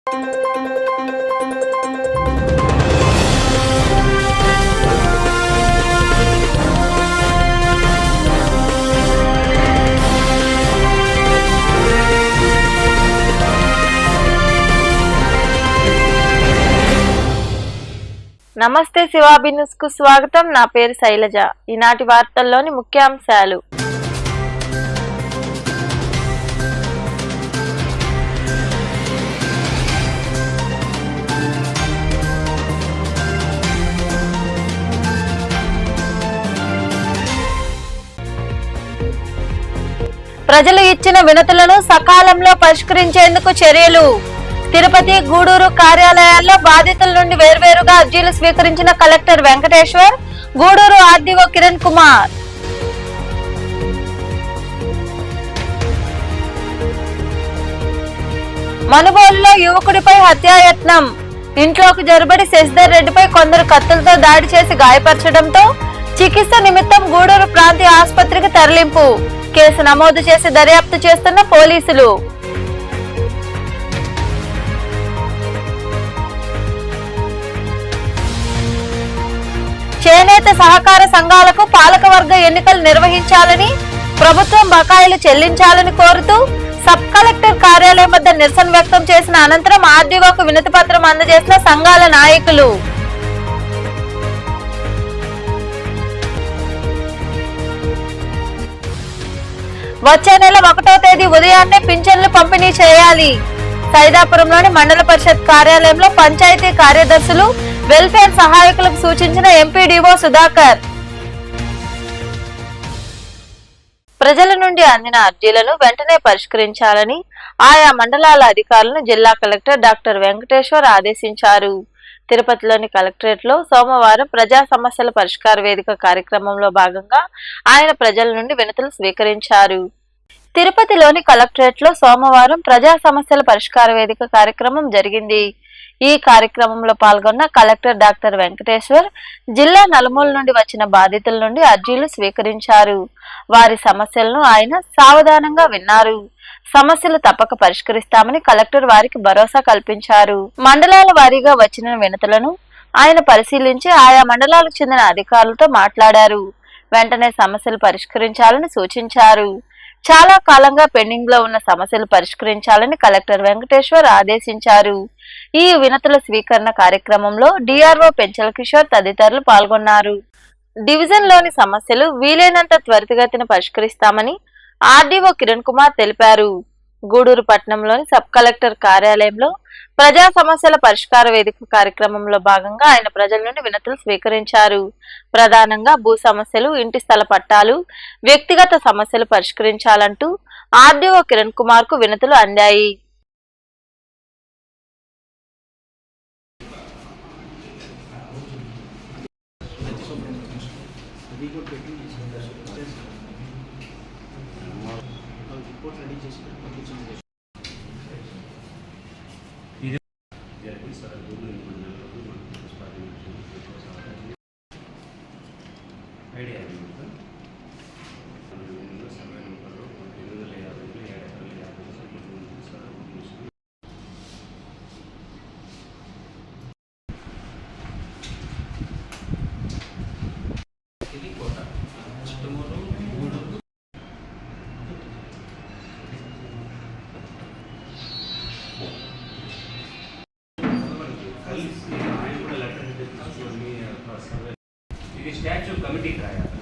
నమస్తే శివాబి న్యూస్ కు స్వాగతం. నా పేరు శైలజ. ఈనాటి వార్తల్లోని ముఖ్యాంశాలు. ప్రజలు ఇచ్చిన వినతులను సకాలంలో పరిష్కరించేందుకు చర్యలు. తిరుపతి, గూడూరు కార్యాలయాల్లో బాధితుల నుండి వేర్వేరుగా అర్జీలు స్వీకరించిన కలెక్టర్ వెంకటేశ్వర్, గూడూరు ఆర్డీఓ కిరణ్ కుమార్. మనుబోలులో యువకుడిపై హత్యాయత్నం. ఇంట్లోకి జొరబడి శశిధర్ రెడ్డిపై కొందరు కత్తులతో దాడి చేసి గాయపరచడంతో చికిత్స నిమిత్తం గూడూరు ప్రాంతీయ ఆసుపత్రికి తరలింపు. కేసు నమోదు చేసి దర్యాప్తు చేస్తున్న పోలీసులు. చేనేత సహకార సంఘాలకు పాలకవర్గ ఎన్నికలు నిర్వహించాలని, ప్రభుత్వం బకాయిలు చెల్లించాలని కోరుతూ సబ్ కలెక్టర్ కార్యాలయం వద్ద నిరసన వ్యక్తం చేసిన అనంతరం ఆర్డీఓకు వినతి పత్రం అందజేసిన సంఘాల నాయకులు. వచ్చే నెల 1వ తేదీ ఉదయాన్నే పింఛన్లు పంపిణీ చేయాలి. సైదాపురంలోని మండల పరిషత్ కార్యాలయంలో పంచాయతీ కార్యదర్శులు, వెల్ఫేర్ సహాయకులకు సూచించిన ఎంపీడీఓ సుధాకర్. ప్రజల నుండి అందిన అర్జీలను వెంటనే పరిష్కరించాలని ఆయా మండలాల అధికారులను జిల్లా కలెక్టర్ డాక్టర్ వెంకటేశ్వర్ ఆదేశించారు. తిరుపతిలోని కలెక్టరేట్ లో సోమవారం ప్రజా సమస్యల పరిష్కార వేదిక కార్యక్రమంలో భాగంగా ఆయన ప్రజల నుండి వినతులు స్వీకరించారు. తిరుపతిలోని కలెక్టరేట్ లో సోమవారం ప్రజా సమస్యల పరిష్కార వేదిక కార్యక్రమం జరిగింది. ఈ కార్యక్రమంలో పాల్గొన్న కలెక్టర్ డాక్టర్ వెంకటేశ్వర్ జిల్లా నలుమూల నుండి వచ్చిన బాధితుల నుండి అర్జీలు స్వీకరించారు. వారి సమస్యలను ఆయన సావధానంగా విన్నారు. సమస్యలు తప్పక పరిష్కరిస్తామని కలెక్టర్ వారికి భరోసా కల్పించారు. మండలాల వారీగా వచ్చిన వినతులను ఆయన పరిశీలించి ఆయా మండలాలకు చెందిన అధికారులతో మాట్లాడారు. వెంటనే సమస్యలు పరిష్కరించాలని సూచించారు. చాలా కాలంగా పెండింగ్ లో ఉన్న సమస్యలు పరిష్కరించాలని కలెక్టర్ వెంకటేశ్వర్ ఆదేశించారు. ఈ వినతుల స్వీకరణ కార్యక్రమంలో డిఆర్ఓ పెంచల కిషోర్ తదితరులు పాల్గొన్నారు. డివిజన్ లోని సమస్యలు వీలైనంత త్వరితగతిన పరిష్కరిస్తామని ఆర్డీఓ కిరణ్ కుమార్ తెలిపారు. గూడూరు పట్టణంలోని సబ్ కలెక్టర్ కార్యాలయంలో ప్రజా సమస్యల పరిష్కార వేదిక కార్యక్రమంలో భాగంగా ఆయన ప్రజల నుండి వినతులు స్వీకరించారు. ప్రధానంగా భూ సమస్యలు, ఇంటి స్థల పట్టాలు, వ్యక్తిగత సమస్యలు పరిష్కరించాలంటూ ఆర్డీఓ కిరణ్ కుమార్ కు వినతులు అందాయి. ఇది స్టాచ్యూ కమిటీ రాయాలి.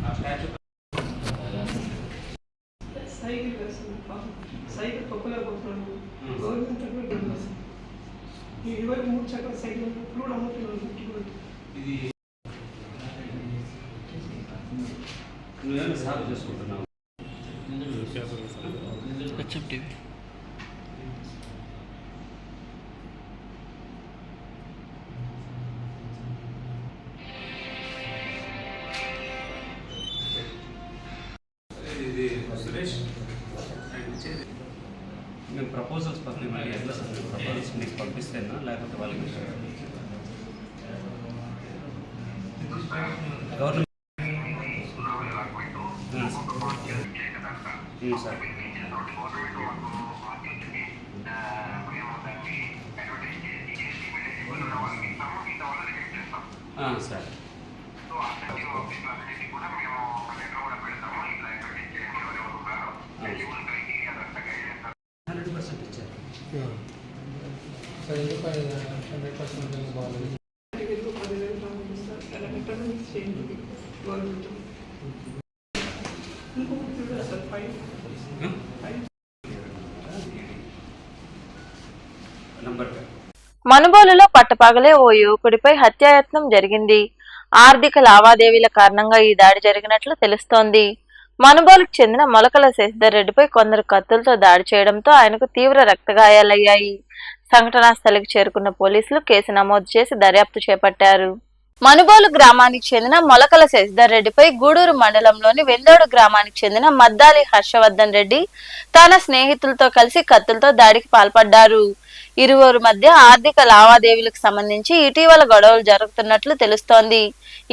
ఆ స్టాచ్యూ సైకిల్ తొక్కలేకపోతున్నాను. గవర్నమెంట్ ఇదివరకు 3 చక్రాల సైకిల్ కూడా అమ్ముతున్నాను. ఇది నువ్వేమైనా సాగు చేసుకుంటున్నావు? సురేష్ మేము ప్రపోజల్స్ పక్కన మళ్ళీ ఎట్లా సార్ మేము ప్రపోజల్స్ మీకు పంపిస్తేనా లేకపోతే వాళ్ళకి గవర్నమెంట్ సార్ సార్. సార్ ఎందుకు 100% బాగాలేదు? మనుబోలులో పట్టపగలే ఓ యువకుడిపై హత్యాయత్నం జరిగింది. ఆర్థిక లావాదేవీల కారణంగా ఈ దాడి జరిగినట్లు తెలుస్తోంది. మనుబోలుకు చెందిన మొలకల శశిధర్ రెడ్డిపై కొందరు కత్తులతో దాడి చేయడంతో ఆయనకు తీవ్ర రక్తగాయాలయ్యాయి. సంఘటనా స్థలికి చేరుకున్న పోలీసులు కేసు నమోదు చేసి దర్యాప్తు చేపట్టారు. మనుబోలు గ్రామానికి చెందిన మొలకల శశిధర్ రెడ్డిపై గూడూరు మండలంలోని వెందోడు గ్రామానికి చెందిన మద్దాలి హర్షవర్ధన్ రెడ్డి తన స్నేహితులతో కలిసి కత్తులతో దాడికి పాల్పడ్డారు. ఇరువురు మధ్య ఆర్థిక లావాదేవీలకు సంబంధించి ఇటీవల గొడవలు జరుగుతున్నట్లు తెలుస్తోంది.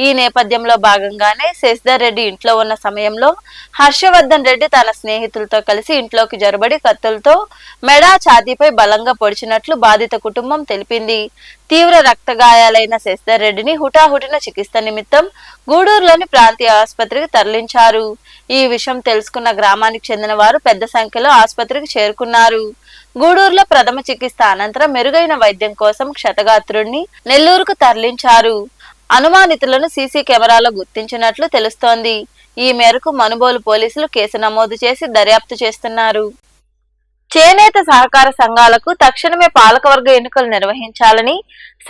ఈ నేపథ్యంలో భాగంగానే శశిధర్ రెడ్డి ఇంట్లో ఉన్న సమయంలో హర్షవర్ధన్ రెడ్డి తన స్నేహితులతో కలిసి ఇంట్లోకి జొరబడి కత్తులతో మెడ, ఛాతీపై బలంగా పొడిచినట్లు బాధిత కుటుంబం తెలిపింది. తీవ్ర రక్తగాయాలైన శశిధర్ రెడ్డిని హుటాహుటిన చికిత్స నిమిత్తం గూడూరులోని ప్రాంతీయ ఆసుపత్రికి తరలించారు. ఈ విషయం తెలుసుకున్న గ్రామానికి చెందిన వారు పెద్ద సంఖ్యలో ఆసుపత్రికి చేరుకున్నారు. గూడూరులో ప్రథమ చికిత్స అనంతరం మెరుగైన వైద్యం కోసం క్షతగాత్రుడిని నెల్లూరుకు తరలించారు. అనుమానితులను సీసీ కెమెరాలో గుర్తించినట్లు తెలుస్తోంది. ఈ మేరకు మనుబోలు పోలీసులు కేసు నమోదు చేసి దర్యాప్తు చేస్తున్నారు. చేనేత సహకార సంఘాలకు తక్షణమే పాలకవర్గ ఎన్నికలు నిర్వహించాలని,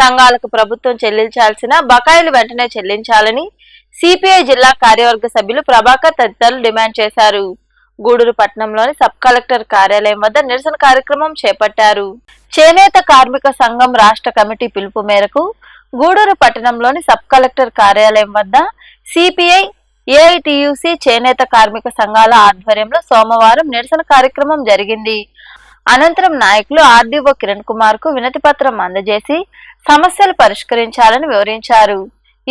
సంఘాలకు ప్రభుత్వం చెల్లించాల్సిన బకాయిలు వెంటనే చెల్లించాలని సిపిఐ జిల్లా కార్యవర్గ సభ్యులు ప్రభాకర్ తదితరులు డిమాండ్ చేశారు. గూడూరు పట్టణంలోని సబ్ కలెక్టర్ కార్యాలయం వద్ద నిరసన కార్యక్రమం చేపట్టారు. చేనేత కార్మిక సంఘం రాష్ట్ర కమిటీ పిలుపు మేరకు గూడూరు పట్టణంలోని సబ్ కలెక్టర్ కార్యాలయం వద్ద సిపిఐ, ఏఐటియుసి చేనేత కార్మిక సంఘాల ఆధ్వర్యంలో సోమవారం నిరసన కార్యక్రమం జరిగింది. అనంతరం నాయకులు ఆర్డీఓ కిరణ్ కుమార్ కు వినతి పత్రం అందజేసి సమస్యలు పరిష్కరించాలని వివరించారు.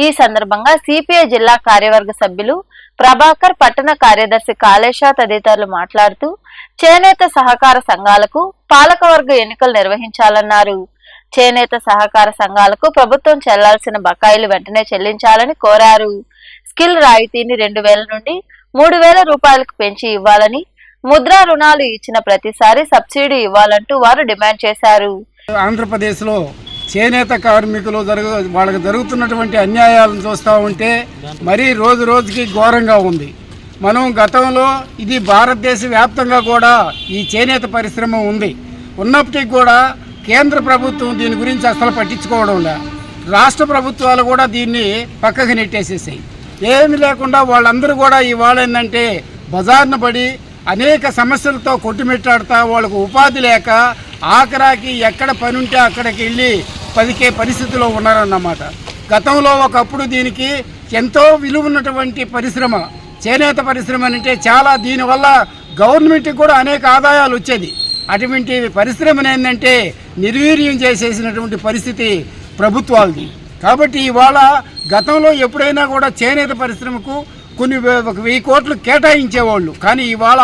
ఈ సందర్భంగా సిపిఐ జిల్లా కార్యవర్గ సభ్యులు ప్రభాకర్, పట్టణ కార్యదర్శి కాళేశ తదితరులు మాట్లాడుతూ చేనేత సహకార సంఘాలకు పాలకవర్గ ఎన్నికలు నిర్వహించాలన్నారు. చేనేత సహకార సంఘాలకు ప్రభుత్వం చెల్లాల్సిన బకాయిలు వెంటనే చెల్లించాలని కోరారు. స్కిల్ రాయితీని 2,000 నుండి 3,000 రూపాయలకు పెంచి ఇవ్వాలని, ముద్రా రుణాలు ఇచ్చిన ప్రతిసారి సబ్సిడీ ఇవ్వాలంటూ వారు డిమాండ్ చేశారు. ఆంధ్రప్రదేశ్లో చేనేత కార్మికులు వాళ్ళకి జరుగుతున్నటువంటి అన్యాయాలను చూస్తూ ఉంటే మరీ రోజు రోజుకి ఘోరంగా ఉంది. మనం గతంలో ఇది భారతదేశ వ్యాప్తంగా కూడా ఈ చేనేత పరిశ్రమ ఉంది. ఉన్నప్పటికీ కూడా కేంద్ర ప్రభుత్వం దీని గురించి అసలు పట్టించుకోవడం లే. రాష్ట్ర ప్రభుత్వాలు కూడా దీన్ని పక్కకు నెట్టేసేసాయి. ఏమి లేకుండా వాళ్ళందరూ కూడా ఇవాళ ఏంటంటే బజార్న పడి అనేక సమస్యలతో కొట్టుమిట్టాడుతా వాళ్ళకు ఉపాధి లేక ఆఖరాకి ఎక్కడ పని ఉంటే అక్కడికి వెళ్ళి బతికే పరిస్థితిలో ఉన్నారన్నమాట. గతంలో ఒకప్పుడు దీనికి ఎంతో విలువ ఉన్నటువంటి పరిశ్రమ చేనేత పరిశ్రమ అంటే చాలా, దీనివల్ల గవర్నమెంట్కి కూడా అనేక ఆదాయాలు వచ్చేది. అటువంటి పరిశ్రమను ఏంటంటే నిర్వీర్యం చేసేసినటువంటి పరిస్థితి ప్రభుత్వాలది. కాబట్టి ఇవాళ గతంలో ఎప్పుడైనా కూడా చేనేత పరిశ్రమకు కొన్ని 1,000 కోట్లు కేటాయించేవాళ్ళు, కానీ ఇవాళ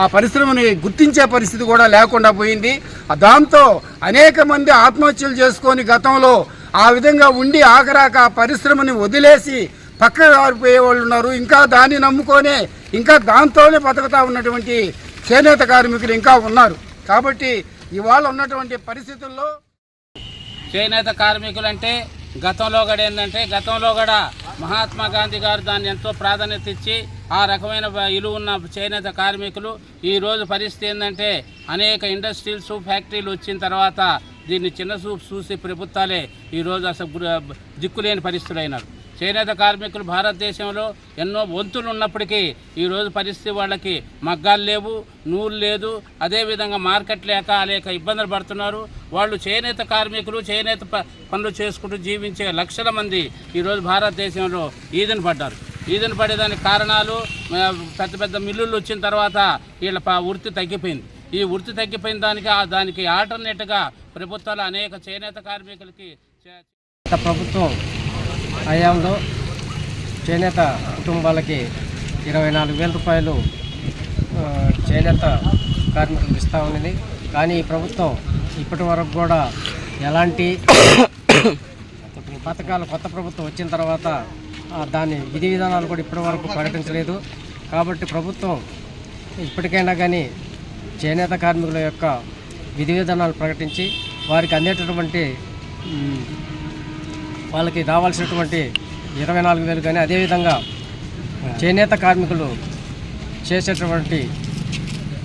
ఆ పరిశ్రమని గుర్తించే పరిస్థితి కూడా లేకుండా పోయింది. దాంతో అనేక మంది ఆత్మహత్యలు చేసుకొని గతంలో ఆ విధంగా ఉండి ఆఖరాక ఆ పరిశ్రమని వదిలేసి పక్కన వారిపోయే వాళ్ళు ఉన్నారు. ఇంకా దాన్ని నమ్ముకొనే ఇంకా దాంతోనే బతుకుతా ఉన్నటువంటి చేనేత కార్మికులు ఇంకా ఉన్నారు. కాబట్టి ఇవాళ ఉన్నటువంటి పరిస్థితుల్లో చేనేత కార్మికులు అంటే గతంలో కూడా ఏంటంటే గతంలో కూడా మహాత్మా గాంధీ గారు దాన్ని ఎంతో ప్రాధాన్యత ఇచ్చి ఆ రకమైన విలువ ఉన్న చేనేత కార్మికులు ఈరోజు పరిస్థితి ఏంటంటే అనేక ఇండస్ట్రీస్, ఫ్యాక్టరీలు వచ్చిన తర్వాత దీన్ని చిన్న చూపు చూసి ప్రభుత్వాలే ఈరోజు అసలు దిక్కులేని పరిస్థితులు అయినారు. చేనేత కార్మికులు భారతదేశంలో ఎన్నో వంతులు ఉన్నప్పటికీ ఈరోజు పరిస్థితి వాళ్ళకి మగ్గాలు లేవు, నూలు లేదు, అదేవిధంగా మార్కెట్ లేక ఇబ్బందులు పడుతున్నారు. వాళ్ళు చేనేత కార్మికులు చేనేత పనులు చేసుకుంటూ జీవించే లక్షల మంది ఈరోజు భారతదేశంలో ఈదన పడ్డారు. ఈదన పడేదానికి కారణాలు పెద్ద పెద్ద మిల్లులు వచ్చిన తర్వాత వీళ్ళ వృత్తి తగ్గిపోయింది. ఈ వృత్తి తగ్గిపోయిన దానికి ఆల్టర్నేట్గా ప్రభుత్వాలు అనేక చేనేత కార్మికులకి ప్రభుత్వం హయాంలో చేనేత కుటుంబాలకి 24,000 రూపాయలు చేనేత కార్మికులకు ఇస్తూ ఉన్నది. కానీ ఈ ప్రభుత్వం ఇప్పటి వరకు కూడా ఎలాంటి పథకాలు కొత్త ప్రభుత్వం వచ్చిన తర్వాత దాని విధి విధానాలు కూడా ఇప్పటివరకు ప్రకటించలేదు. కాబట్టి ప్రభుత్వం ఇప్పటికైనా కానీ చేనేత కార్మికుల యొక్క విధి విధానాలు ప్రకటించి వారికి అందేటటువంటి వాళ్ళకి రావాల్సినటువంటి 24,000 కానీ అదేవిధంగా చేనేత కార్మికులు చేసేటటువంటి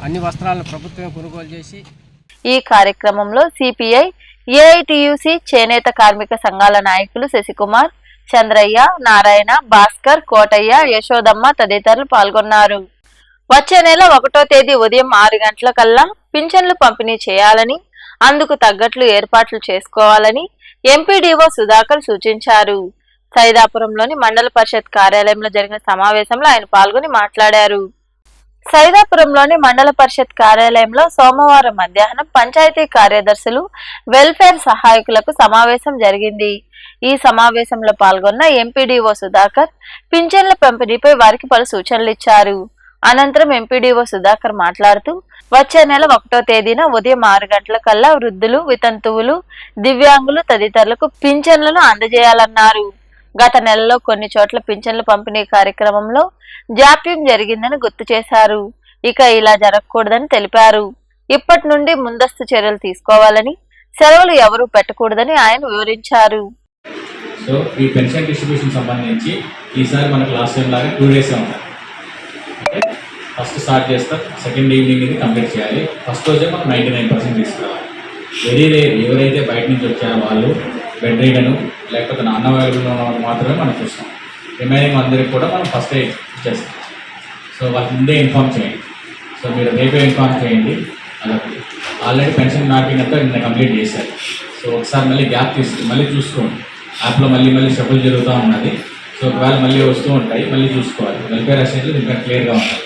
అన్ని వస్త్రాలను ప్రభుత్వమే కొనుగోలు చేసి ఈ కార్యక్రమంలో సిపిఐ, ఏఐటియుసి చేనేత కార్మిక సంఘాల నాయకులు శశికుమార్, చంద్రయ్య, నారాయణ, భాస్కర్, కోటయ్య, యశోదమ్మ తదితరులు పాల్గొన్నారు. వచ్చే నెల 1వ తేదీ ఉదయం 6 గంటలకల్లా పింఛన్లు పంపిణీ చేయాలని, అందుకు తగ్గట్లు ఏర్పాట్లు చేసుకోవాలని ఎంపీడీఓ సుధాకర్ సూచించారు. సైదాపురంలోని మండల పరిషత్ కార్యాలయంలో జరిగిన సమావేశంలో ఆయన పాల్గొని మాట్లాడారు. సైదాపురంలోని మండల పరిషత్ కార్యాలయంలో సోమవారం మధ్యాహ్నం పంచాయతీ కార్యదర్శులు, వెల్ఫేర్ సహాయకులకు సమావేశం జరిగింది. ఈ సమావేశంలో పాల్గొన్న ఎంపీడీఓ సుధాకర్ పింఛన్ల పంపిణీపై వారికి పలు సూచనలు ఇచ్చారు. అనంతరం ఎంపీడీఓ సుధాకర్ మాట్లాడుతూ వచ్చే నెల 1వ తేదీన ఉదయం 6 గంటలకల్లా వృద్ధులు, వితంతువులు, దివ్యాంగులు తదితరులకు పింఛన్లను అందజేయాలన్నారు. గత నెలలో కొన్ని చోట్ల పింఛన్ల పంపిణీ కార్యక్రమంలో జాప్యం జరిగిందని గుర్తు చేశారు. ఇక ఇలా జరగకూడదని తెలిపారు. ఇప్పటి నుండి ముందస్తు చర్యలు తీసుకోవాలని, సెలవులు ఎవరూ పెట్టకూడదని ఆయన వివరించారు. సో ఈ పెన్షన్ డిస్ట్రిబ్యూషన్ సంబంధించి ఈసారి మనకు లాస్ట్ టైం లాగా 2 డేసే ఉంటాయి. ఫస్ట్ స్టార్ట్ చేస్తాం, సెకండ్ ఈవినింగ్ ఇది కంప్లీట్ చేయాలి. ఫస్ట్ రోజే మనం 99% తీసుకురావాలి. వెరీ రేర్ ఎవరైతే బయట నుంచి వచ్చారో వాళ్ళు బెడ్ రీడను లేకపోతే నాన్ అవైలబుల్ ఉన్న వాళ్ళు మాత్రమే మనం చూస్తాం. రిమైనింగ్ అందరికి కూడా మనం ఫస్ట్ ఎయిడ్ ఇచ్చేస్తాం. సో వాళ్ళకి ముందే ఇన్ఫామ్ చేయండి. సో మీరు రేపే ఇన్ఫామ్ చేయండి. అలాగే ఆల్రెడీ పెన్షన్ మ్యాపింగ్ అంతా నిన్న కంప్లీట్ చేశారు. సో ఒకసారి మళ్ళీ గ్యాప్ తీసుకుని మళ్ళీ చూసుకోండి. యాప్లో మళ్ళీ షఫుల్ జరుగుతూ ఉన్నది. సో ఒకవేళ మళ్ళీ వస్తూ ఉంటాయి, మళ్ళీ చూసుకోవాలి. వెల్ఫేర్ అసిస్టెంట్లు ఇంకా క్లియర్గా ఉంటాయి.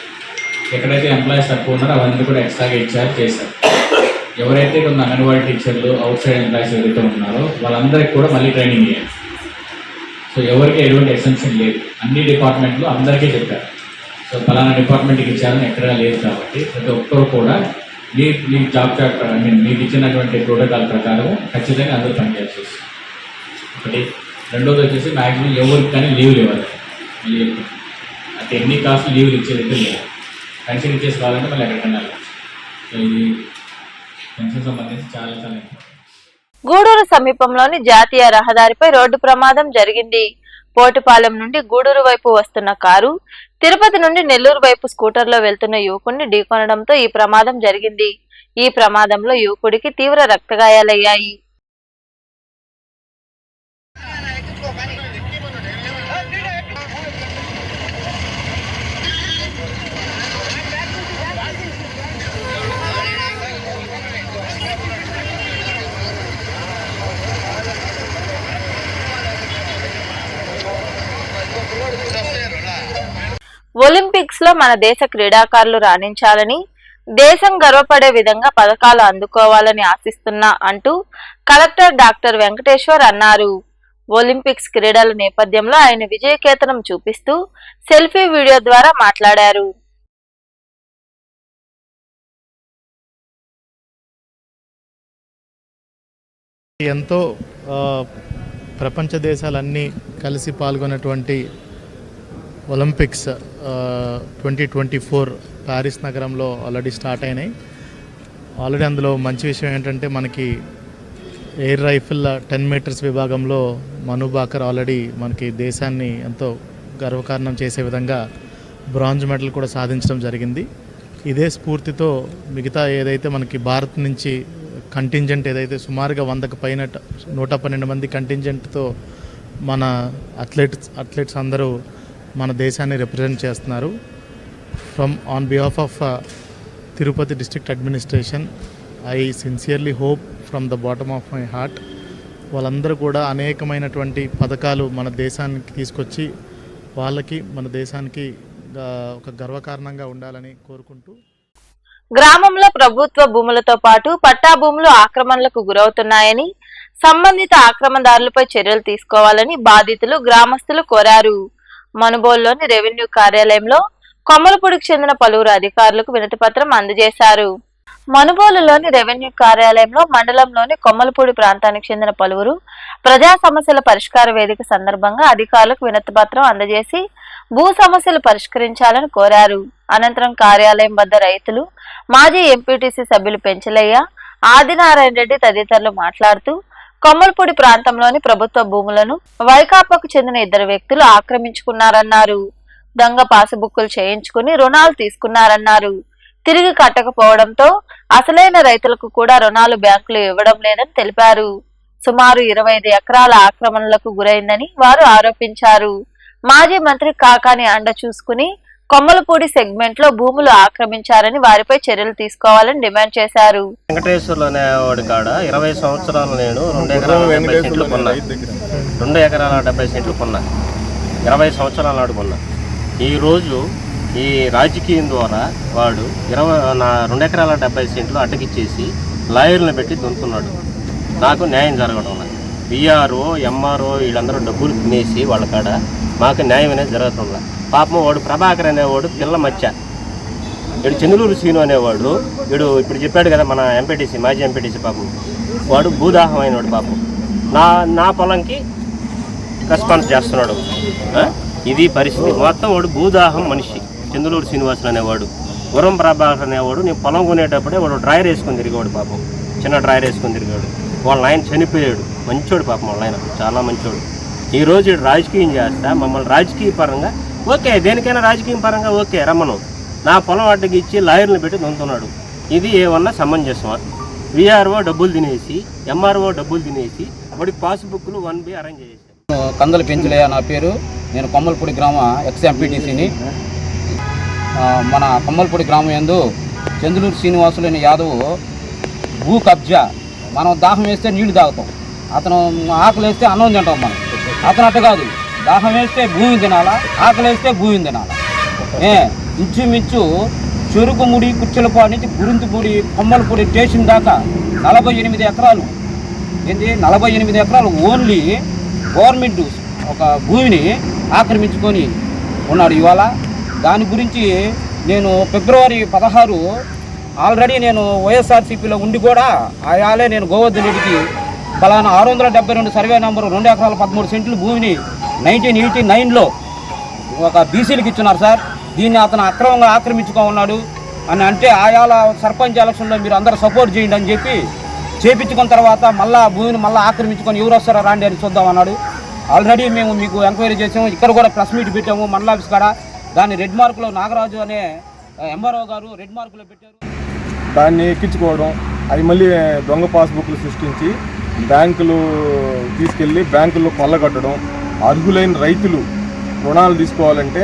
ఎక్కడైతే ఎంప్లాయీస్ తక్కువ ఉన్నారో అవన్నీ కూడా ఎక్స్ట్రాగా చేశారు. ఎవరైతే కొన్ని అంగన్వాడీ టీచర్లు, అవుట్ సైడ్ ఎంప్లాయీస్ ఎవరైతే ఉన్నారో వాళ్ళందరికీ కూడా మళ్ళీ ట్రైనింగ్ చేయాలి. సో ఎవరికి ఎటువంటి ఎక్సెప్షన్ లేదు. అన్ని డిపార్ట్మెంట్లు అందరికీ చెప్పారు. సో ఫలానా డిపార్ట్మెంట్కి ఇచ్చారని ఎక్కడా లేదు. కాబట్టి ప్రతి ఒక్కరు కూడా మీ జాబ్ చార్ట్ మీకు ఇచ్చినటువంటి ప్రోటోకాల్ ప్రకారం ఖచ్చితంగా అందరూ పనిచేయాల్సి వస్తుంది. ఒకటి. రెండోది వచ్చేసి మ్యాక్సిమం ఎవరికి కానీ లీవ్లు ఇవ్వాలి. అంటే ఎన్ని కాస్ట్లు లీవ్లు ఇచ్చేదైతే లేదు. పెన్షన్ ఇచ్చేసి కావాలంటే మళ్ళీ ఎక్కడికైనా వెళ్ళాలి. సో ఇది పెన్షన్ సంబంధించి చాలా ఇంపార్టెంట్. గూడూరు సమీపంలోని జాతీయ రహదారిపై రోడ్డు ప్రమాదం జరిగింది. పోటుపాలెం నుండి గూడూరు వైపు వస్తున్న కారు తిరుపతి నుండి నెల్లూరు వైపు స్కూటర్లో వెళ్తున్న యువకుడిని ఢీకొనడంతో ఈ ప్రమాదం జరిగింది. ఈ ప్రమాదంలో యువకుడికి తీవ్ర రక్తగాయాలయ్యాయి. ఒలింపిక్స్ లో మన దేశ క్రీడాకారులు రాణించాలని, దేశం గర్వపడే విధంగా పథకాలు అందుకోవాలని ఆశిస్తున్నా అంటూ కలెక్టర్ డాక్టర్ వెంకటేశ్వర్ అన్నారు. ఒలింపిక్స్ క్రీడల నేపథ్యంలో ఆయన విజయకేతనం చూపిస్తూ సెల్ఫీ వీడియో ద్వారా మాట్లాడారు. ఎంతో ప్రపంచ దేశాలన్నీ కలిసి పాల్గొన్నటువంటి ఒలింపిక్స్ 2024 ప్యారిస్ నగరంలో ఆల్రెడీ స్టార్ట్ అయినాయి. ఆల్రెడీ అందులో మంచి విషయం ఏంటంటే మనకి ఎయిర్ రైఫిల్ 10 మీటర్స్ విభాగంలో మను బాకర్ ఆల్రెడీ మనకి దేశాన్ని ఎంతో గర్వకారణం చేసే విధంగా బ్రాంజ్ మెడల్ కూడా సాధించడం జరిగింది. ఇదే స్ఫూర్తితో మిగతా ఏదైతే మనకి భారత్ నుంచి కంటింజెంట్ ఏదైతే సుమారుగా 100కు పైన 112 మంది కంటింజెంట్తో మన అథ్లెట్స్ అందరూ మన దేశాన్ని రిప్రజెంట్ చేస్తున్నారు. On behalf of Tirupati district administration I sincerely hope from the bottom of my heart వాళ్ళందరూ కూడా అనేకమైనటువంటి పథకాలు మన దేశానికి తీసుకొచ్చి వాళ్ళకి మన దేశానికి ఒక గర్వకారణంగా ఉండాలని కోరుకుంటూ, గ్రామంలో ప్రభుత్వ భూములతో పాటు పట్టా భూములు ఆక్రమణలకు గురవుతున్నాయని, సంబంధిత ఆక్రమణదారులపై చర్యలు తీసుకోవాలని బాధితులు, గ్రామస్తులు కోరారు. మనుబోలులోని రెవెన్యూ కార్యాలయంలో కొమ్మలపూడికి చెందిన పలువురు అధికారులకు వినతి పత్రం అందజేశారు. మనుబోలులోని రెవెన్యూ కార్యాలయంలో మండలంలోని కొమ్మలపూడి ప్రాంతానికి చెందిన పలువురు ప్రజా సమస్యల పరిష్కార వేదిక సందర్భంగా అధికారులకు వినతిపత్రం అందజేసి భూ సమస్యలు పరిష్కరించాలని కోరారు. అనంతరం కార్యాలయం వద్ద రైతులు, మాజీ ఎంపీటీసీ సభ్యులు పెంచలయ్య, ఆదినారాయణ రెడ్డి తదితరులు మాట్లాడుతూ కొమ్మలపూడి ప్రాంతంలోని ప్రభుత్వ భూములను వైకాపాకు చెందిన 2 వ్యక్తులు ఆక్రమించుకున్నారన్నారు. దొంగ పాసుబుక్కులు చేయించుకుని రుణాలు తీసుకున్నారన్నారు. తిరిగి కట్టకపోవడంతో అసలైన రైతులకు కూడా రుణాలు బ్యాంకులు ఇవ్వడం లేదని తెలిపారు. సుమారు 25 ఎకరాల ఆక్రమణలకు గురైందని వారు ఆరోపించారు. మాజీ మంత్రి కాకాని అండ చూసుకుని కొమ్మలపూడి సెగ్మెంట్ లో భూములు ఆక్రమించారని వారిపై చర్యలు తీసుకోవాలని డిమాండ్ చేశారు. వెంకటేశ్వర్లు అనేవాడి కాడ 20 సంవత్సరాలు నేను 2 ఎకరాల 70 సెంట్లు కొన్నా. 2 ఎకరాల 70 సెంట్లు కొన్నా. 20 సంవత్సరాల నాడు కొన్నా. ఈరోజు ఈ రాజకీయం ద్వారా వాడు 2 ఎకరాల 70 సెంట్లు అడ్డకిచ్చేసి లాయర్లను పెట్టి దున్నుతున్నాడు. నాకు న్యాయం జరగడం లేదు. విఆర్ఓ, ఎంఆర్ఓ వీళ్ళందరూ డబ్బులు తినేసి వాళ్ళ కాడ మాకు న్యాయం అనేది జరుగుతుందా. పాపం వాడు ప్రభాకర్ అనేవాడు పిల్ల మచ్చ, వీడు చంద్రూరు శ్రీను అనేవాడు, వీడు ఇప్పుడు చెప్పాడు కదా మన ఎంపీటీసీ, మాజీ ఎంపీటీసీ, పాపం వాడు భూదాహం అయినవాడు. పాపం నా పొలంకి రెస్పాన్స్ చేస్తున్నాడు. ఇది పరిస్థితి. మొత్తం వాడు భూదాహం మనిషి. చంద్రూరు శ్రీనివాసులు అనేవాడు, గుర్రం ప్రభాకర్ అనేవాడు, నేను పొలం కొనేటప్పుడే వాడు డ్రైవర్ వేసుకొని తిరిగాడు. పాపం చిన్న డ్రైవర్ వేసుకొని తిరిగాడు. వాళ్ళ ఆయన చనిపోయాడు. మంచోడు పాపం, వాళ్ళ ఆయన చాలా మంచోడు. ఈరోజు రాజకీయం చేస్తా మమ్మల్ని రాజకీయ పరంగా ఓకే, దేనికైనా రాజకీయ పరంగా ఓకే రమ్మను, నా పొలం అడ్డకి ఇచ్చి లాయర్లను పెట్టి దొంగతున్నాడు. ఇది ఏమన్నా సమంజసమా? విఆర్ఓ డబ్బులు తినేసి, ఎంఆర్ఓ డబ్బులు తినేసి వాడికి పాస్బుక్లు 1B అరేంజ్ చేసేసాను. కందల పెంచులయ్య నా పేరు. నేను కొమ్మలపూడి గ్రామ ఎక్స్ ఎంపీటీసీని. మన కొమ్మలపూడి గ్రామం యందు చంద్రూరు శ్రీనివాసులు అనే యాదవ్ భూ కబ్జా. మనం దాహం వేస్తే నీళ్లు తాగుతాం, అతను ఆకలి వేస్తే అన్నం తింటాం. మనం అతను అట్ట కాదు, దాహం వేస్తే భూమి తినాలా, ఆకలి వేస్తే భూమిని తినాలా. ఇంచుమించు చెరుకుముడి, కుచ్చెలపాడు నుంచి గురింతుపూడి, కొమ్మలపూడి స్టేషన్ దాకా 48 ఎకరాలు. ఏంటి 48 ఎకరాలు ఓన్లీ గవర్నమెంట్ ఒక భూమిని ఆక్రమించుకొని ఉన్నాడు ఇవాళ. దాని గురించి నేను ఫిబ్రవరి 16 ఆల్రెడీ నేను వైఎస్ఆర్సీపీలో ఉండి కూడా ఆయాలే నేను గోవర్ధన్ రెడ్డికి ఫలానా 672 సర్వే నంబరు 2 ఎకరాల 13 సెంట్లు భూమిని 1989లో ఒక బీసీలకు ఇచ్చున్నారు సార్. దీన్ని అతను అక్రమంగా ఆక్రమించుకో ఉన్నాడు అని అంటే ఆయాల సర్పంచ్ ఎలక్షన్లో మీరు అందరూ సపోర్ట్ చేయండి అని చెప్పి చేపించుకున్న తర్వాత మళ్ళీ భూమిని మళ్ళీ ఆక్రమించుకొని ఎవరు వస్తారో రాండి అని చూద్దాం అన్నాడు. ఆల్రెడీ మేము మీకు ఎంక్వైరీ చేసాము, ఇక్కడ కూడా ప్రెస్ మీట్ పెట్టాము మండల ఆఫీస్ కాడ. దాన్ని రెడ్ మార్కులో నాగరాజు అనే ఎంఆర్ఓ గారు రెడ్ మార్కులో పెట్టారు. దాన్ని ఎక్కించుకోవడం, అది మళ్ళీ దొంగ పాస్బుక్లు సృష్టించి బ్యాంకులు తీసుకెళ్ళి బ్యాంకుల్లో కొల్లగొట్టడం. అర్హులైన రైతులు రుణాలు తీసుకోవాలంటే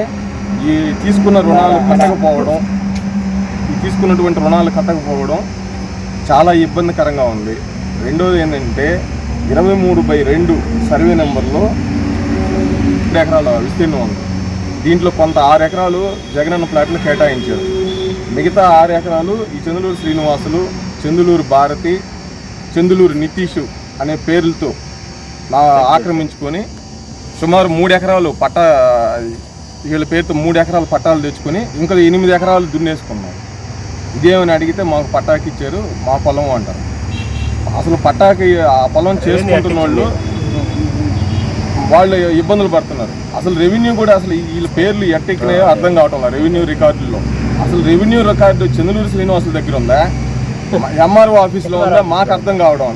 ఈ తీసుకున్నటువంటి రుణాలు కట్టకపోవడం చాలా ఇబ్బందికరంగా ఉంది. రెండోది ఏంటంటే 23/2 సర్వే నెంబర్లో 2 ఎకరాల విస్తీర్ణం ఉంది. దీంట్లో కొంత 6 ఎకరాలు జగనన్న ప్లాట్లు కేటాయించారు. మిగతా 6 ఎకరాలు ఈ చంద్రూరు శ్రీనివాసులు, చందులూరు భారతి, చందులూరు నితీషు అనే పేర్లతో ఆక్రమించుకొని సుమారు 3 ఎకరాలు వీళ్ళ పేరుతో 3 ఎకరాలు పట్టాలు తెచ్చుకొని ఇంకా 8 ఎకరాలు దున్నేసుకున్నారు. ఇదేమని అడిగితే మాకు పట్టాకి ఇచ్చారు, మా పొలం అంటారు. అసలు పట్టాకి ఆ పొలం చేసుకుంటున్న వాళ్ళు ఇబ్బందులు పడుతున్నారు. అసలు రెవెన్యూ కూడా అసలు వీళ్ళ పేర్లు ఎట్టెక్కినాయో అర్థం కావటం లేదు. రెవెన్యూ రికార్డుల్లో అసలు రెవెన్యూ రికార్డు చంద్రూరు శ్రీనివాసుల దగ్గర ఉందా, ఎంఆర్ఓ ఆఫీస్లో ఉందా, మాకు అర్థం కావడం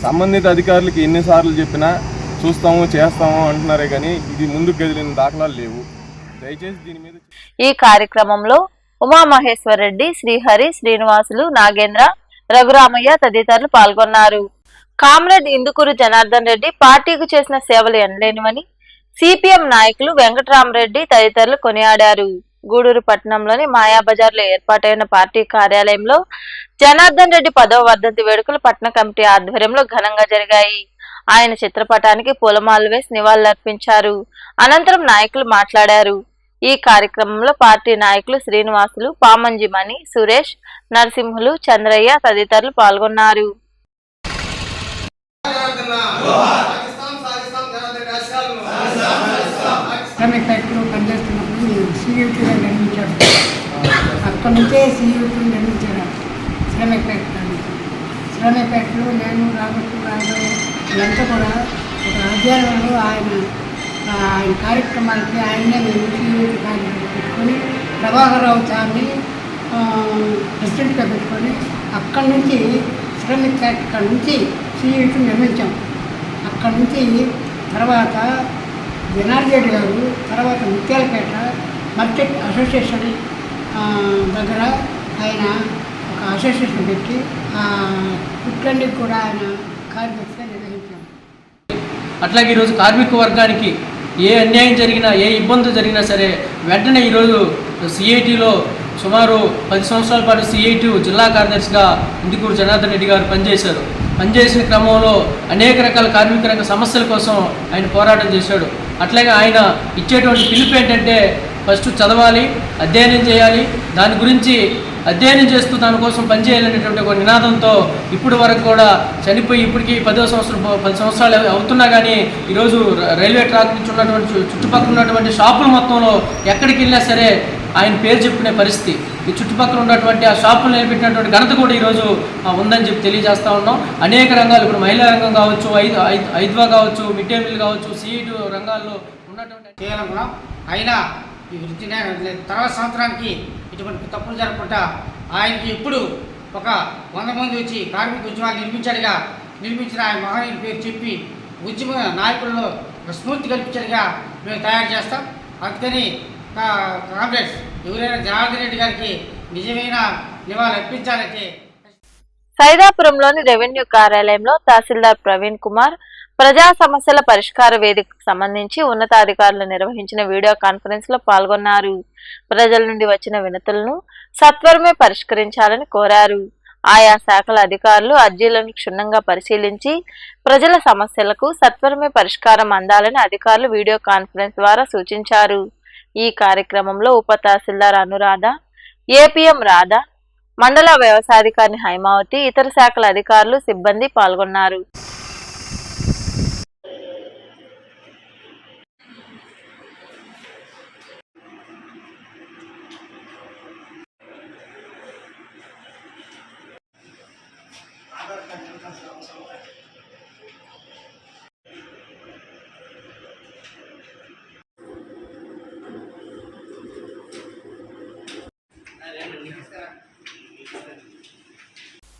సంబంధిత అధికారులకి ఎన్నిసార్లు చెప్పినా చూస్తాము చేస్తాము అంటున్నారే కానీ ఇది ముందుకు కదిలిన దాఖలాలు లేవు. దయచేసి దీని మీద. ఈ కార్యక్రమంలో ఉమామహేశ్వర్ రెడ్డి, శ్రీహరి, శ్రీనివాసులు, నాగేంద్ర, రఘురామయ్య తదితరులు పాల్గొన్నారు. కామ్రేడ్ ఇందుకూరు జనార్దన్ రెడ్డి పార్టీకి చేసిన సేవలు ఎనలేనివని సిపిఎం నాయకులు వెంకటరామరెడ్డి తదితరులు కొనియాడారు. గూడూరు పట్టణంలోని మాయాబజార్లో ఏర్పాటైన పార్టీ కార్యాలయంలో జనార్దన్ రెడ్డి 10వ వర్ధంతి వేడుకలు పట్టణ కమిటీ ఆధ్వర్యంలో ఘనంగా జరిగాయి. ఆయన చిత్రపటానికి పూలమాలలు వేసి నివాళులర్పించారు. అనంతరం నాయకులు మాట్లాడారు. ఈ కార్యక్రమంలో పార్టీ నాయకులు శ్రీనివాసులు, పామంజిమణి, సురేష్, నరసింహులు, చంద్రయ్య తదితరులు పాల్గొన్నారు. ఫ్యాక్టరీలో పనిచేస్తున్నప్పుడు నేను సీఎంటీగా నిర్మించాను. అక్కడ నుంచే సీయూటీ నిర్మించారు శ్రమపేటలో నేను రాబట్టు రాబోయే వీళ్ళంతా కూడా ఒక అధ్యయనంలో ఆయన కార్యక్రమాలకి ఆయన్నే మేము సీయూటీ కార్యక్రమం పెట్టుకొని ప్రభాకరరావు సార్ని ప్రెసిడెంట్గా పెట్టుకొని అక్కడి నుంచి శ్రమిక్ ఫ్యాక్టరీ నుంచి సీయూటీ నిర్మించాం. అక్కడి నుంచి తర్వాత జనార్దన్ గారు తర్వాత ముత్యాలపేట మర్చెంట్ అసోసియేషన్ దగ్గర ఆయన ఒక అసోసియేషన్ పెట్టి ఆ కుట్లన్నీ కూడా ఆయన కార్మికులుగా నిర్వహించాం. అట్లాగే ఈరోజు కార్మిక వర్గానికి ఏ అన్యాయం జరిగినా ఏ ఇబ్బందులు జరిగినా సరే వెంటనే ఈరోజు సిఐటిలో సుమారు 10 సంవత్సరాల పాటు సిఐటి జిల్లా కార్యదర్శిగా ఇందుకూరు జనార్దన్ రెడ్డి గారు పనిచేశారు. పనిచేసిన క్రమంలో అనేక రకాల కార్మిక రంగ సమస్యల కోసం ఆయన పోరాటం చేశాడు. అట్లాగే ఆయన ఇచ్చేటువంటి పిలుపు ఏంటంటే ఫస్ట్ చదవాలి, అధ్యయనం చేయాలి, దాని గురించి అధ్యయనం చేస్తూ దానికోసం పనిచేయాలనేటువంటి ఒక నినాదంతో ఇప్పటి వరకు కూడా చనిపోయి ఇప్పటికీ 10 సంవత్సరాలు అవుతున్నా కానీ ఈరోజు రైల్వే ట్రాక్ నుంచి ఉన్నటువంటి చుట్టుపక్కల ఉన్నటువంటి షాపుల మొత్తంలో ఎక్కడికి వెళ్ళినా సరే ఆయన పేరు చెప్పుకునే పరిస్థితి. ఈ చుట్టుపక్కల ఉన్నటువంటి ఆ షాపులు నిలబెట్టినటువంటి ఘనత కూడా ఈరోజు ఉందని చెప్పి తెలియజేస్తూ ఉన్నాం. అనేక రంగాలు ఇప్పుడు మహిళా రంగం కావచ్చు, ఐద్వా కావచ్చు, మిడ్ డే మీల్ కావచ్చు, సిఐటి రంగాల్లో ఉన్నటువంటి చేయాలనుకున్నాం. అయినా ఈ వృత్తి తర్వాత సంవత్సరానికి ఇటువంటి తప్పులు జరగకుండా ఆయనకి ఎప్పుడు ఒక 100 మంది వచ్చి కార్మిక ఉద్యమాలు నిర్మించిన ఆయన మహనీయుల పేరు చెప్పి ఉద్యమ నాయకుల్లో స్ఫూర్తి కల్పించడిగా మేము తయారు చేస్తాం. అందుకని కాంగ్రెస్ ఎవరైనా జనార్దన్ రెడ్డి గారికి నిజమైన నివాళులు అర్పించాలంటే సైదాపురంలోని రెవెన్యూ కార్యాలయంలో తహసీల్దార్ ప్రవీణ్ కుమార్ ప్రజా సమస్యల పరిష్కార వేదికకు సంబంధించి ఉన్నతాధికారులు నిర్వహించిన వీడియో కాన్ఫరెన్స్ లో పాల్గొన్నారు. ప్రజల నుండి వచ్చిన వినతులను సత్వరమే పరిష్కరించాలని కోరారు. ఆయా శాఖల అధికారులు అర్జీలను క్షుణ్ణంగా పరిశీలించి ప్రజల సమస్యలకు సత్వరమే పరిష్కారం అందాలని అధికారులు వీడియో కాన్ఫరెన్స్ ద్వారా సూచించారు. ఈ కార్యక్రమంలో ఉప తహసీల్దార్ అనురాధ, ఏపీఎం రాధ, మండల వ్యవసాయాధికారి హైమావతి, ఇతర శాఖల అధికారులు, సిబ్బంది పాల్గొన్నారు.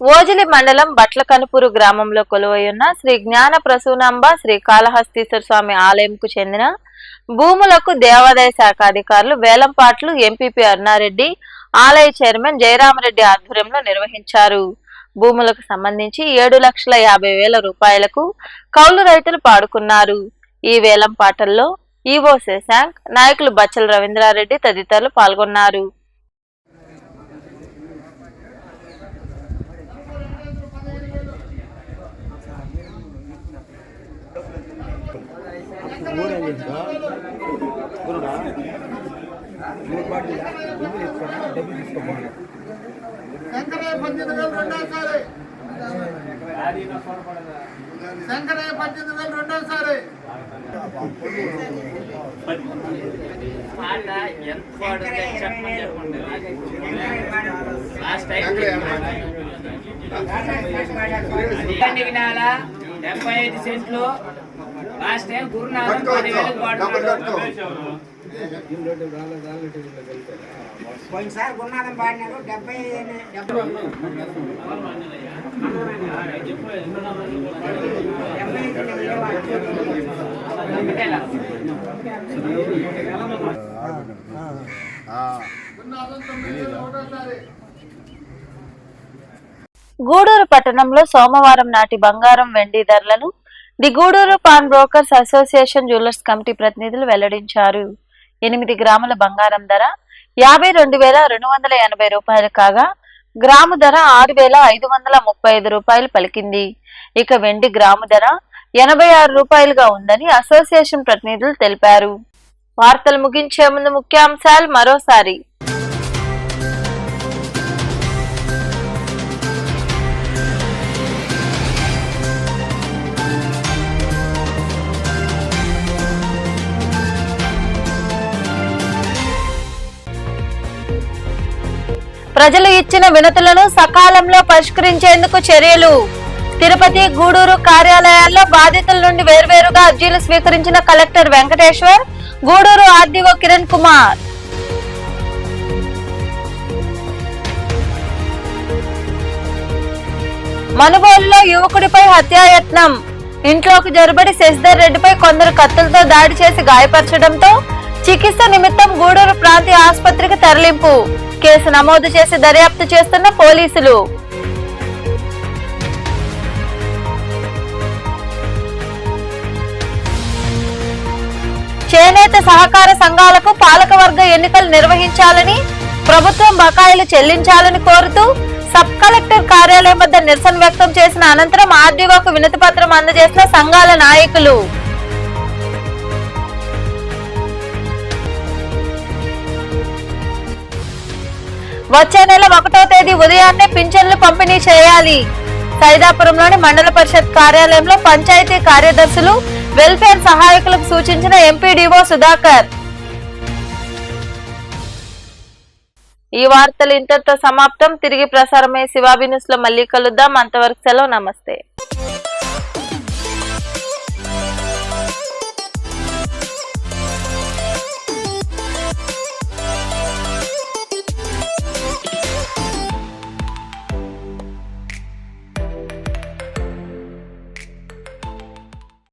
ఓజిలి మండలం బట్లకనుపూరు గ్రామంలో కొలువైయున్న శ్రీ జ్ఞాన ప్రసూనాంబ శ్రీ కాళహస్తీశ్వర స్వామి ఆలయంకు చెందిన భూములకు దేవాదాయ శాఖ అధికారులు వేలంపాట్లు ఎంపీపీ అరుణారెడ్డి, ఆలయ చైర్మన్ జయరామరెడ్డి ఆధ్వర్యంలో నిర్వహించారు. భూములకు సంబంధించి 7,50,000 రూపాయలకు కౌలు రైతులు పాడుకున్నారు. ఈ వేలంపాటల్లో ఈవో శశాంక్, నాయకులు బచ్చల రవీంద్రారెడ్డి తదితరులు పాల్గొన్నారు. సెంట్లు లాస్ట్ టైం గురునాథం 10,000 పోయినసారి గురునాథం పాడినారు 70. గూడూరు పట్టణంలో సోమవారం నాటి బంగారం, వెండి ధరలను the Guduru pawn brokers association jewellers committee ప్రతినిధులు వెల్లడించారు. 8 గ్రాముల బంగారం ధర 52,280 రూపాయలు కాగా గ్రాము ధర 6,535 రూపాయలు పలికింది. ఇక వెండి గ్రాము ధర 86 రూపాయలుగా ఉందని అసోసియేషన్ ప్రతినిధులు తెలిపారు. వార్తలు ముగించే ముందు ముఖ్యాంశాలు మరోసారి. ప్రజలు ఇచ్చిన వినతులను సకాలంలో పరిష్కరించేందుకు చర్యలు. తిరుపతి, గూడూరు కార్యాలయాల్లో బాధితుల నుండి వేర్వేరుగా అర్జీలు స్వీకరించిన కలెక్టర్ వెంకటేశ్వర్, గూడూరు ఆర్డీఓ కిరణ్ కుమార్. మనుబోలులో యువకుడిపై హత్యాయత్నం. ఇంట్లోకి జొరబడి శశిధర్ రెడ్డిపై కొందరు కత్తులతో దాడి చేసి గాయపరచడంతో చికిత్స నిమిత్తం గూడూరు ప్రాంతీయ ఆసుపత్రికి తరలింపు. కేసు నమోదు చేసి దర్యాప్తు చేస్తున్న పోలీసులు. చేనేత సహకార సంఘాలకు పాలకవర్గ ఎన్నికలు నిర్వహించాలని, ప్రభుత్వం బకాయిలు చెల్లించాలని కోరుతూ సబ్ కలెక్టర్ కార్యాలయం వద్ద నిరసన వ్యక్తం చేసిన అనంతరం ఆర్డీఓకు వినతి పత్రం అందజేసిన సంఘాల నాయకులు. వచ్చే నెల 1వ తేదీ ఉదయాన్నే పింఛన్లు పంపిణీ చేయాలి. సైదాపురంలోని మండల పరిషత్ కార్యాలయంలో పంచాయతీ కార్యదర్శులు, వెల్ఫేర్ సహాయకులకు సూచించిన ఎంపీడీఓ సుధాకర్. ఈ వార్తలు ఇంతటితో సమాప్తం. తిరిగి ప్రసారమయ్యే శివాబి న్యూస్ లో మళ్ళీ కలుద్దాం. అంతవరకు సెలవు. నమస్తే.